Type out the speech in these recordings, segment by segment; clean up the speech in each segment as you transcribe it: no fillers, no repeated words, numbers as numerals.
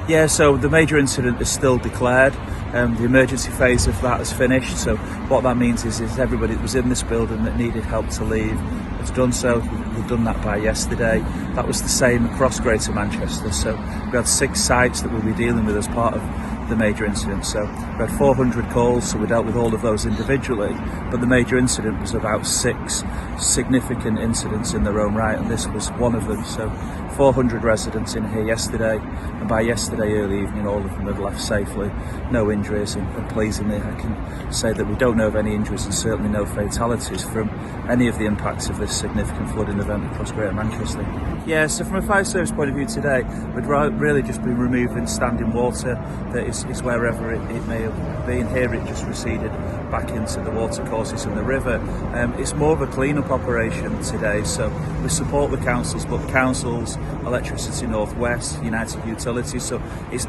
Yeah, so the major incident is still declared. The emergency phase of that has finished. So what that means is everybody that was in this building that needed help to leave has done so. We've done that by yesterday. That was the same across Greater Manchester. So we had 6 sites that we'll be dealing with as part of the major incident. So we had 400 calls, so we dealt with all of those individually. But the major incident was about 6 significant incidents in their own right, and this was one of them. So 400 residents in here yesterday, and by yesterday early evening all of them had left safely, no injuries, and pleasingly I can say that we don't know of any injuries and certainly no fatalities from any of the impacts of this significant flooding event across Greater Manchester. Yeah, so from a fire service point of view today, we'd really just been removing standing water that is wherever it may have been. Here it just receded back into the watercourses and the river. It's more of a clean-up operation today, so we support the councils, but the councils, Electricity North West, United Utilities, so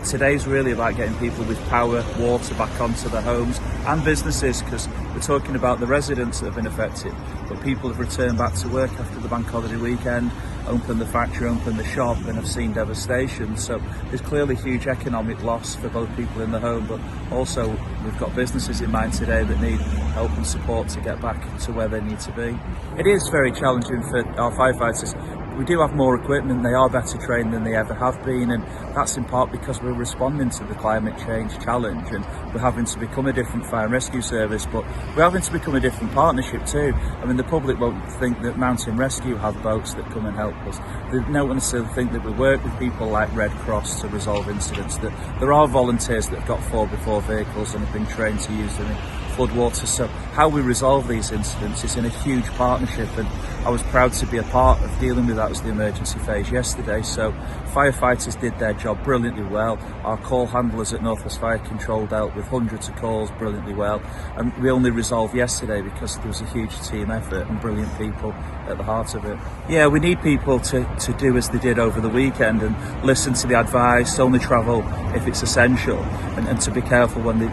today's really about getting people with power, water back onto their homes and businesses, because we're talking about the residents that have been affected, but people have returned back to work after the bank holiday weekend, opened the factory, opened the shop, and have seen devastation. So there's clearly huge economic loss for both people in the home, but also we've got businesses in mind today that need help and support to get back to where they need to be. It is very challenging for our firefighters. We do have more equipment, they are better trained than they ever have been, and that's in part because we're responding to the climate change challenge, and we're having to become a different fire and rescue service, but we're having to become a different partnership too. I mean, the public won't think that Mountain Rescue have boats that come and help us. They don't necessarily think that we work with people like Red Cross to resolve incidents, that there are volunteers that have got 4x4 vehicles and have been trained to use them in floodwaters. So how we resolve these incidents is in a huge partnership, and I was proud to be a part of dealing with that as the emergency phase yesterday. So firefighters did their job brilliantly well. Our call handlers at North West Fire Control dealt with hundreds of calls brilliantly well, and we only resolved yesterday because there was a huge team effort and brilliant people at the heart of it. Yeah, we need people to do as they did over the weekend and listen to the advice, only travel if it's essential, and to be careful when they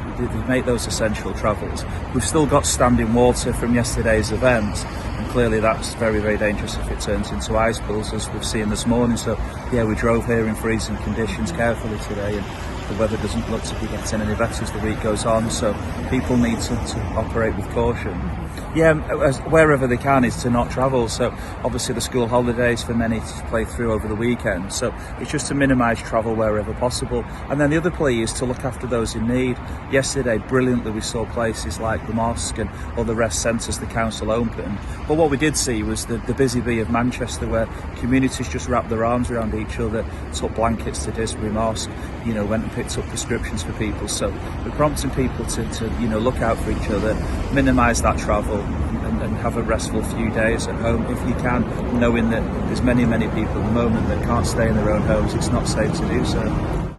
make those essential travels. We've still got standing water from yesterday's event, and clearly that's very, very dangerous if it turns into ice pools, as we've seen this morning. So yeah, we drove here in freezing conditions carefully today, and the weather doesn't look to be getting any better as the week goes on, so people need to operate with caution. Yeah, wherever they can is to not travel. So obviously the school holidays for many to play through over the weekend, so it's just to minimise travel wherever possible. And then the other plea is to look after those in need. Yesterday brilliantly we saw places like the mosque and other rest centres the council opened, but what we did see was the busy bee of Manchester, where communities just wrapped their arms around each other, took blankets to Disbury Mosque, went and picked up prescriptions for people. So we're prompting people to look out for each other, minimise that travel, and have a restful few days at home if you can, knowing that there's many people at the moment that can't stay in their own homes. It's not safe to do so.